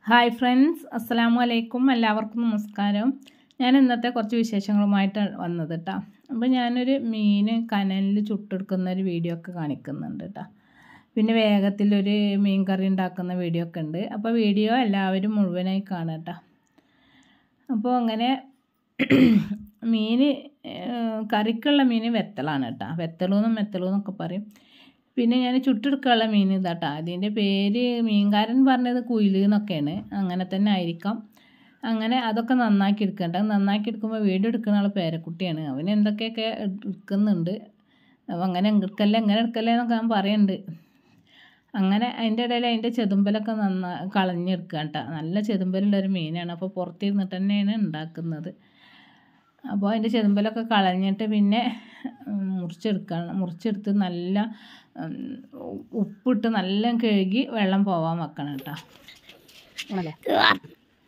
Hi friends, അസ്സലാമു അലൈക്കും. എല്ലാവർക്കും നമസ്കാരം. ഞാൻ ഇന്നത്തെ കുറച്ച് വിശേഷങ്ങളുമായിട്ട് വന്നത് കേട്ടോ. അപ്പോൾ ഞാനൊരു മീൻ കനലിൽ ചുട്ടെടുക്കുന്ന ഒരു വീഡിയോ ഒക്കെ കാണിക്കുന്നുണ്ട് കേട്ടോ. പിന്നെ വേഗത്തിലൊരു മീൻ കറി ഉണ്ടാക്കുന്ന വീഡിയോ ഒക്കെ ഉണ്ട്. അപ്പോൾ വീഡിയോ എല്ലാവരും മുഴുവനായി കാണാം കേട്ടോ. അപ്പോൾ അങ്ങനെ മീൻ കറിക്കുള്ള മീൻ വെത്തളാണ് കേട്ടോ. വെത്തളൂന്നൊക്കെ പറയും. പിന്നെ ഞാൻ ചുട്ടെടുക്കാനുള്ള മീൻ ഇതാട്ടോ. അതിൻ്റെ പേര് മീൻകാരൻ പറഞ്ഞത് കുയില് എന്നൊക്കെയാണ്. അങ്ങനെ തന്നെ ആയിരിക്കാം. അങ്ങനെ അതൊക്കെ നന്നാക്കി എടുക്കണ്ട. നന്നാക്കി എടുക്കുമ്പോൾ വീഡിയോ എടുക്കുന്ന ആൾ പേരക്കുട്ടിയാണ്. അവന് എന്തൊക്കെയൊക്കെ എടുക്കുന്നുണ്ട്. അപ്പോൾ അങ്ങനെ എങ്ങനെ എടുക്കല്ലേ എന്നൊക്കെ ഞാൻ പറയുന്നുണ്ട്. അങ്ങനെ അതിൻ്റെ ഇടയിൽ അതിൻ്റെ ചെതുമ്പലൊക്കെ കളഞ്ഞെടുക്കുക കേട്ടോ. നല്ല ചെതുമ്പലുള്ളൊരു മീനാണ്. അപ്പോൾ പുറത്തിരുന്നിട്ട് തന്നെയാണ് ഉണ്ടാക്കുന്നത്. അപ്പോൾ അതിൻ്റെ ചെതുമ്പലൊക്കെ കളഞ്ഞിട്ട് പിന്നെ മുറിച്ചെടുത്ത് നല്ല ഉപ്പിട്ട് നല്ല കഴുകി വെള്ളം പോവാൻ വെക്കണം കേട്ടോ.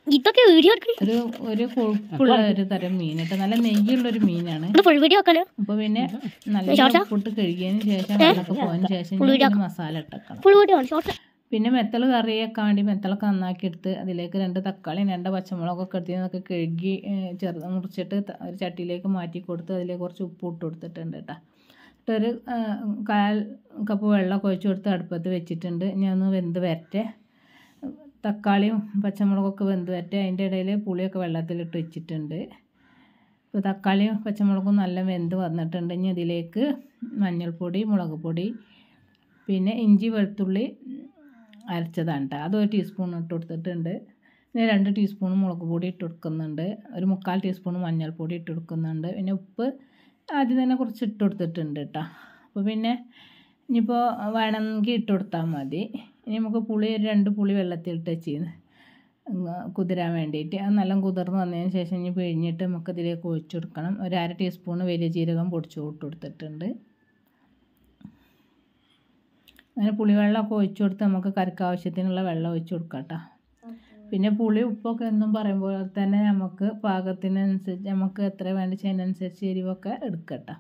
ഇതൊക്കെ വീഡിയോ ഒരു കൊഴുപ്പുള്ള ഒരു തരം മീൻ കേട്ടോ. നല്ല നെയ്യുള്ളൊരു മീനാണ്. അപ്പോൾ പിന്നെ നല്ല ഉപ്പിട്ട് കഴുകിയതിന് ശേഷം വെള്ളമൊക്കെ പോയതിന് ശേഷം മസാല ഇട്ടേക്കണം. പിന്നെ മെത്തൽ കറി വെക്കാൻ വേണ്ടി മെത്തലൊക്കെ നന്നാക്കി എടുത്ത് അതിലേക്ക് 2 തക്കാളി 2 പച്ചമുളകൊക്കെ എടുത്ത് കഴുകി മുറിച്ചിട്ട് ഒരു ചട്ടിയിലേക്ക് മാറ്റി കൊടുത്ത് അതിലേക്ക് കുറച്ച് ഉപ്പ് ഇട്ട് കൊടുത്തിട്ടുണ്ട് കേട്ടോ. ഒരു 1/4 കപ്പ് വെള്ളം ഒഴിച്ച് കൊടുത്ത് അടുപ്പത്ത് വെച്ചിട്ടുണ്ട്. ഞാൻ ഒന്ന് വെന്ത് വരട്ടെ. തക്കാളിയും പച്ചമുളകൊക്കെ വെന്ത് വരട്ടെ. അതിൻ്റെ ഇടയിൽ പുളിയൊക്കെ വെള്ളത്തിലിട്ട് വെച്ചിട്ടുണ്ട്. ഇപ്പോൾ തക്കാളിയും പച്ചമുളകും നല്ല വെന്ത് വന്നിട്ടുണ്ട്. ഇനി അതിലേക്ക് മഞ്ഞൾപ്പൊടി, മുളക് പൊടി, പിന്നെ ഇഞ്ചി വെളുത്തുള്ളി അരച്ചതാണ് കേട്ടോ. അത് 1 ടീസ്പൂൺ ഇട്ട് കൊടുത്തിട്ടുണ്ട്. പിന്നെ 2 ടീസ്പൂൺ മുളക് പൊടി ഇട്ട് കൊടുക്കുന്നുണ്ട്. ഒരു 1/4 ടീസ്പൂൺ മഞ്ഞൾപ്പൊടി ഇട്ട് കൊടുക്കുന്നുണ്ട്. പിന്നെ ഉപ്പ് ആദ്യം തന്നെ കുറച്ച് ഇട്ട് കൊടുത്തിട്ടുണ്ട് കേട്ടോ. അപ്പോൾ പിന്നെ ഇനിയിപ്പോൾ വേണമെങ്കിൽ ഇട്ട് കൊടുത്താൽ മതി. ഇനി നമുക്ക് പുളി 2 പുളി വെള്ളത്തിലിട്ട് വെച്ചിരുന്നു കുതിരാൻ വേണ്ടിയിട്ട്. അത് നല്ല കുതിർന്ന് വന്നതിന് ശേഷം ഇനി പിഴിഞ്ഞിട്ട് നമുക്കതിലേക്ക് ഒഴിച്ചു കൊടുക്കണം. ഒരു 1/2 ടീസ്പൂൺ വലിയ ജീരകം പൊടിച്ച് ഇട്ട് കൊടുത്തിട്ടുണ്ട്. അങ്ങനെ പുളിവെള്ളമൊക്കെ ഒഴിച്ചു കൊടുത്ത് നമുക്ക് കറിക്ക് ആവശ്യത്തിനുള്ള വെള്ളം ഒഴിച്ചു കൊടുക്കാം കേട്ടോ. പിന്നെ പുളി ഉപ്പൊക്കെ എന്നും പറയുമ്പോൾ തന്നെ നമുക്ക് പാകത്തിനനുസരിച്ച് നമുക്ക് എത്ര വേണ്ടിച്ചതിനനുസരിച്ച് എരിവൊക്കെ എടുക്കട്ടെ.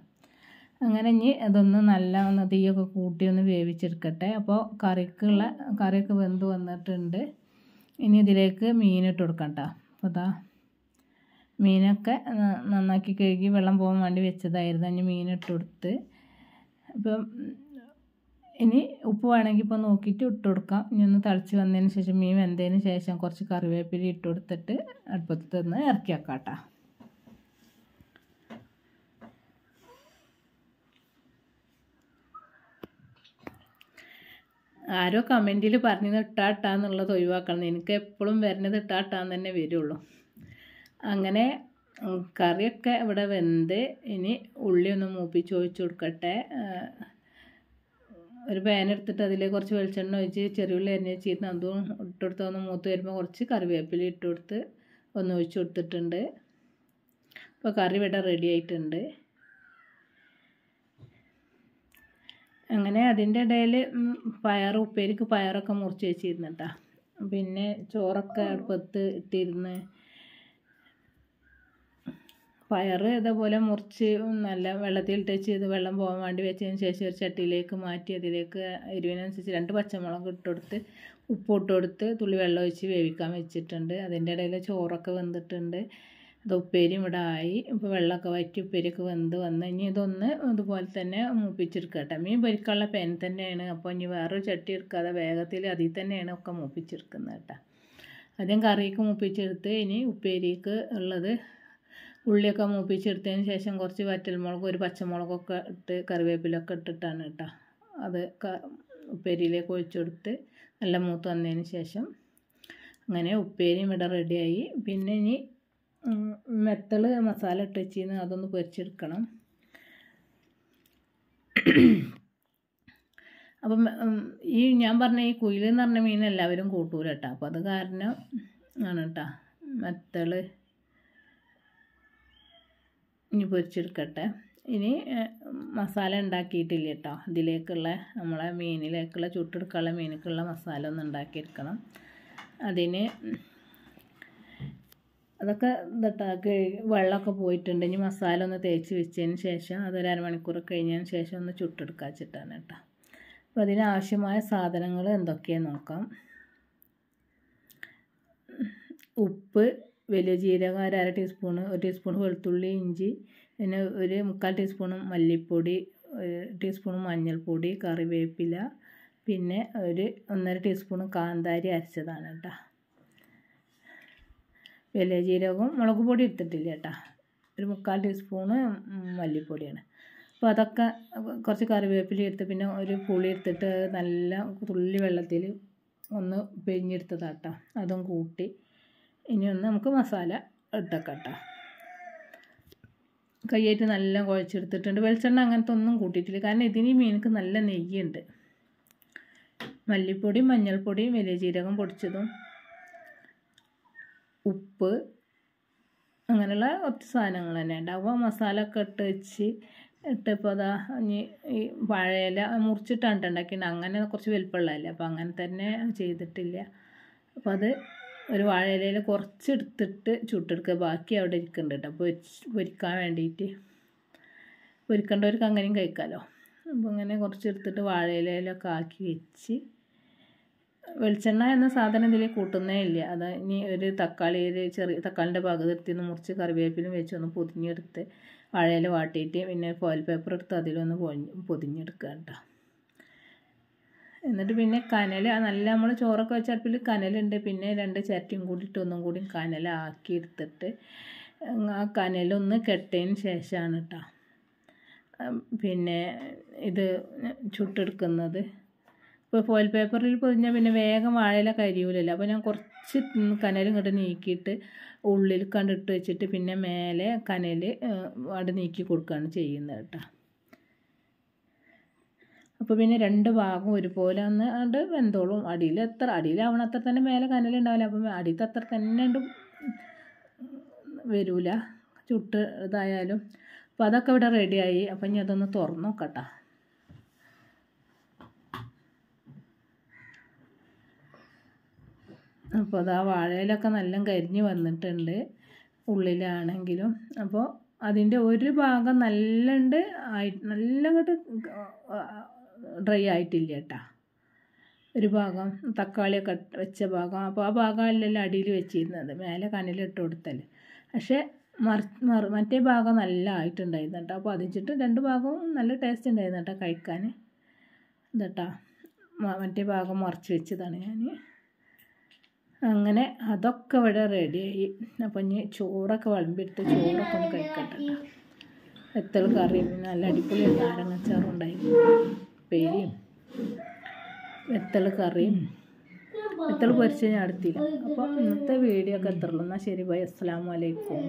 അങ്ങനെ ഇനി അതൊന്ന് നല്ല തീയൊക്കെ കൂട്ടി ഒന്ന് വേവിച്ചെടുക്കട്ടെ. അപ്പോൾ കറിയൊക്കെ വെന്ത് വന്നിട്ടുണ്ട്. ഇനി ഇതിലേക്ക് മീനിട്ട് കൊടുക്കാം കേട്ടോ. അപ്പോൾ അതാ മീനൊക്കെ നന്നാക്കി കഴുകി വെള്ളം പോകാൻ വേണ്ടി വെച്ചതായിരുന്നു. ഇനി മീനിട്ട് കൊടുത്ത് ഇപ്പം ഇനി ഉപ്പ് വേണമെങ്കിൽ ഇപ്പോൾ നോക്കിയിട്ട് ഇട്ട് കൊടുക്കാം. ഇനി ഒന്ന് തിളച്ച് വന്നതിന് ശേഷം മീൻ വെന്തതിന് ശേഷം കുറച്ച് കറിവേപ്പില ഇട്ട് കൊടുത്തിട്ട് അടുപ്പത്ത് നിന്ന് ഇറക്കി വെക്കാം കേട്ടോ. ആരോ കമൻറ്റിൽ പറഞ്ഞത് ഇട്ടാട്ടാന്നുള്ളത് ഒഴിവാക്കണം. എനിക്ക് എപ്പോഴും വരുന്നത് ഇട്ടാട്ടാന്ന് തന്നെ വരുള്ളൂ. അങ്ങനെ കറിയൊക്കെ ഇവിടെ വെന്ത് ഇനി ഉള്ളി ഒന്ന് മൂപ്പിച്ച് ഒഴിച്ച് കൊടുക്കട്ടെ. ഒരു പാൻ എടുത്തിട്ട് അതിലേക്ക് കുറച്ച് വെളിച്ചെണ്ണ ഒഴിച്ച് ചെറിയുള്ളി അരിഞ്ഞ് വെച്ചിരുന്ന് അതും ഇട്ടെടുത്ത് ഒന്ന് മൂത്ത് വരുമ്പോൾ കുറച്ച് കറിവേപ്പില ഇട്ട് കൊടുത്ത് ഒന്ന് ഒഴിച്ച് കൊടുത്തിട്ടുണ്ട്. അപ്പോൾ കറി ഇവിടെ റെഡി ആയിട്ടുണ്ട്. അങ്ങനെ അതിൻ്റെ ഇടയിൽ ഉപ്പേരിക്ക് പയറൊക്കെ മുറിച്ച് വെച്ചിരുന്നു കേട്ടോ. പിന്നെ ചോറൊക്കെ അടുപ്പത്ത് ഇട്ടിരുന്ന് പയർ ഇതേപോലെ മുറിച്ച് നല്ല വെള്ളത്തിലിട്ട് വെച്ച് ഇത് വെള്ളം പോകാൻ വേണ്ടി വെച്ചതിന് ശേഷം ഒരു ചട്ടിയിലേക്ക് മാറ്റി അതിലേക്ക് എരിവിനനുസരിച്ച് 2 പച്ചമുളക് ഇട്ട് കൊടുത്ത് ഉപ്പ് ഇട്ട് കൊടുത്ത് തുള്ളി വെള്ളം ഒഴിച്ച് വേവിക്കാൻ വെച്ചിട്ടുണ്ട്. അതിൻ്റെ ഇടയിൽ ചോറൊക്കെ വെന്തിട്ടുണ്ട്. അത് ഉപ്പേരിയും ഇവിടെ ആയി. ഇപ്പോൾ വെള്ളമൊക്കെ വറ്റി ഉപ്പേരിയൊക്കെ വെന്ത് വന്ന് ഇനി ഇതൊന്ന് ഇതുപോലെ തന്നെ മൂപ്പിച്ചെടുക്കട്ടെ. മീൻ പൊരിക്കാനുള്ള പാൻ തന്നെയാണ്. അപ്പോൾ ഇനി വേറൊരു ചട്ടി എടുക്കാതെ വേഗത്തിൽ അതിൽ തന്നെയാണ് ഒക്കെ മൂപ്പിച്ചെടുക്കുന്നത് കേട്ടോ. ആദ്യം കറിക്ക് മൂപ്പിച്ചെടുത്ത് ഇനി ഉപ്പേരിക്ക് ഉള്ളത് ഉള്ളിയൊക്കെ മൂപ്പിച്ചെടുത്തതിന് ശേഷം കുറച്ച് വറ്റൽമുളക് 1 പച്ചമുളകൊക്കെ ഇട്ട് കറിവേപ്പിലൊക്കെ ഇട്ടിട്ടാണ് കേട്ടോ അത് ഉപ്പേരിയിലേക്ക് ഒഴിച്ചു കൊടുത്ത് നല്ല മൂത്ത് വന്നതിന് ശേഷം അങ്ങനെ ഉപ്പേരിയും ഇവിടെ റെഡിയായി. പിന്നെ ഇനി മെത്തൽ മസാല ഇട്ട് വെച്ചിന്ന് അതൊന്ന് പൊരിച്ചെടുക്കണം. അപ്പം ഈ ഞാൻ പറഞ്ഞ ഈ കുയിലെന്ന് പറഞ്ഞ മീൻ എല്ലാവരും കൂട്ടൂല കേട്ടോ. അപ്പോൾ അത് കാരണം ആണ് കേട്ടോ മെത്തൽ ഇനി പൊരിച്ചെടുക്കട്ടെ. ഇനി മസാല ഉണ്ടാക്കിയിട്ടില്ല കേട്ടോ. ഇതിലേക്കുള്ള നമ്മളെ മീനിലേക്കുള്ള ചുട്ടെടുക്കാനുള്ള മീനിലേക്കുള്ള മസാല ഒന്ന് ഉണ്ടാക്കിയെടുക്കണം. അതിന് അതൊക്കെ വെള്ളമൊക്കെ പോയിട്ടുണ്ട്. ഇനി മസാല ഒന്ന് തേച്ച് വെച്ചതിന് ശേഷം അതൊരു 1/2 മണിക്കൂർ കഴിഞ്ഞതിന് ശേഷം ഒന്ന് ചുട്ടെടുക്കാൻ വെച്ചിട്ടാണ് കേട്ടോ. അപ്പോൾ അതിനാവശ്യമായ സാധനങ്ങൾ എന്തൊക്കെയാണെന്ന് നോക്കാം. ഉപ്പ്, വലിയ ജീരകം ഒരു 1/2 ടീസ്പൂണ്, 1 ടീസ്പൂൺ വെളുത്തുള്ളി, ഇഞ്ചി, പിന്നെ ഒരു 3/4 ടീസ്പൂൺ മല്ലിപ്പൊടി, 1 ടീസ്പൂൺ മഞ്ഞൾപ്പൊടി, കറിവേപ്പില, പിന്നെ ഒരു 1.5 ടീസ്പൂൺ കാന്താരി അരച്ചതാണ് കേട്ടോ. വലിയ ജീരകവും മുളക് പൊടി എടുത്തിട്ടില്ല കേട്ടോ. ഒരു 3/4 ടീസ്പൂണ് മല്ലിപ്പൊടിയാണ്. അപ്പോൾ അതൊക്കെ കുറച്ച് കറിവേപ്പില എടുത്ത് പിന്നെ ഒരു പുളി എടുത്തിട്ട് നല്ല തുള്ളി വെള്ളത്തിൽ ഒന്ന് പിഴിഞ്ഞെടുത്തതാണ് കേട്ടോ. അതും കൂട്ടി ഇനി ഒന്ന് നമുക്ക് മസാല ഇട്ടേക്കാം കേട്ടോ. കൈയായിട്ട് നല്ല കുഴച്ചെടുത്തിട്ടുണ്ട്. വെളിച്ചെണ്ണ അങ്ങനത്തെ ഒന്നും കൂട്ടിയിട്ടില്ല, കാരണം ഇതിന് മീനക്ക് നല്ല നെയ്യുണ്ട്. മല്ലിപ്പൊടി, മഞ്ഞൾപ്പൊടി, വലിയ ജീരകം പൊടിച്ചതും, ഉപ്പ്, അങ്ങനെയുള്ള കുറച്ച് സാധനങ്ങൾ തന്നെ ഉണ്ടാവും. മസാല ഒക്കെ ഇട്ടപ്പോൾ അതാ ഇനി ഈ വാഴയില മുറിച്ചിട്ടാണ് ഉണ്ടാക്കിയിട്ട്, അങ്ങനെ കുറച്ച് വലിപ്പമുള്ളതല്ലേ, അപ്പോൾ അങ്ങനെ തന്നെ ചെയ്തിട്ടില്ല. അപ്പോൾ അത് ഒരു വാഴയിലയിൽ കുറച്ച് എടുത്തിട്ട് ചുട്ടെടുക്കുക, ബാക്കി അവിടെ ഇരിക്കുന്നുണ്ട് കേട്ടോ. പൊരിക്കാൻ വേണ്ടിയിട്ട്, പൊരിക്കേണ്ടവർക്ക് അങ്ങനെയും കഴിക്കാമല്ലോ. അപ്പോൾ അങ്ങനെ കുറച്ച് എടുത്തിട്ട് വാഴയിലയിലൊക്കെ ആക്കി വെച്ച്, വെളിച്ചെണ്ണ എന്ന സാധനം ഇതിൽ കൂട്ടുന്നേ ഇല്ല. അത് ഇനി ഒരു തക്കാളി, ഒരു ചെറിയ തക്കാളിൻ്റെ പകുതി മുറിച്ച് കറിവേപ്പിലും വെച്ച് ഒന്ന് പൊതിഞ്ഞെടുത്ത് വാഴയില വാട്ടിയിട്ട് പിന്നെ ഫോയിൽ പേപ്പർ എടുത്ത് അതിലൊന്ന് പൊതിഞ്ഞെടുക്കുക കേട്ടോ. എന്നിട്ട് പിന്നെ കനൽ നല്ല നമ്മൾ ചോറൊക്കെ വെച്ച അടുപ്പിൽ കനലുണ്ട്, പിന്നെ 2 ചിരട്ടയും കൂടിയിട്ട് ഒന്നും കൂടി കനലാക്കി എടുത്തിട്ട് ആ കനലൊന്ന് കെട്ടതിന് ശേഷമാണ് കേട്ടോ പിന്നെ ഇത് ചുട്ടെടുക്കുന്നത്. ഇപ്പോൾ ഫോയിൽ പേപ്പറിൽ പൊതിഞ്ഞാൽ പിന്നെ വേഗം വാഴയില കരിയൂലല്ലോ. അപ്പോൾ ഞാൻ കുറച്ച് കനൽ ഇങ്ങോട്ട് നീക്കിയിട്ട് ഉള്ളിൽ കണ്ടിട്ട് വെച്ചിട്ട് പിന്നെ മേലെ കനൽ അവിടെ നീക്കി കൊടുക്കുകയാണ് ചെയ്യുന്നത് കേട്ടോ. അപ്പോൾ പിന്നെ 2 ഭാഗം ഒരുപോലെ ഒന്ന് അത് വെന്തോളും. അടിയിലാവണം അത്ര തന്നെ മേലെ കനലുണ്ടാവില്ല, അപ്പം അടിയത്തെ അത്ര തന്നെ വരില്ല ചുട്ട് ഇതായാലും. അപ്പോൾ അതൊക്കെ ഇവിടെ റെഡിയായി. അപ്പം ഇനി അതൊന്ന് തുറന്ന് നോക്കട്ടോ. അപ്പോൾ അത് ആ വാഴയിലൊക്കെ നല്ല കരിഞ്ഞ് വന്നിട്ടുണ്ട് ഉള്ളിലാണെങ്കിലും. അപ്പോൾ അതിൻ്റെ ഒരു ഭാഗം നല്ല അങ്ങോട്ട് ഡ്രൈ ആയിട്ടില്ല കേട്ടോ. ഒരു ഭാഗം തക്കാളിയൊക്കെ വെച്ച ഭാഗം, അപ്പോൾ ആ ഭാഗമല്ലല്ലോ അടിയിൽ വെച്ചിരുന്നത്, മേലെ കനലിട്ട് കൊടുത്തല്ലേ. പക്ഷേ മറ്റേ ഭാഗം നല്ല ആയിട്ടുണ്ടായിരുന്നു കേട്ടോ. അപ്പോൾ അതിച്ചിട്ട് 2 ഭാഗവും നല്ല ടേസ്റ്റ് ഉണ്ടായിരുന്നു കേട്ടോ കഴിക്കാൻ. ഇതട്ടോ മറ്റേ ഭാഗം മറിച്ച് വെച്ചതാണ് ഞാൻ. അങ്ങനെ അതൊക്കെ ഇവിടെ റെഡിയായി. അപ്പം ഇനി ചോറൊക്കെ വിളമ്പെടുത്ത് ചോറൊക്കെ ഒന്ന് കഴിക്കട്ടെ. വെത്തൽ കറിയും നല്ല അടിപൊളി നാരങ്ങച്ചാറും ഉണ്ടായിരുന്നു, പേരിയും വെത്തൽ കറിയും. വെത്തൽ പൊരിച്ച് ഞാൻ എടുത്തില്ല. അപ്പോൾ ഇന്നത്തെ വീഡിയോ ഒക്കെ എത്രയുള്ളൂ. എന്നാൽ ശരി, ബൈ, അസ്സലാമു അലൈക്കും.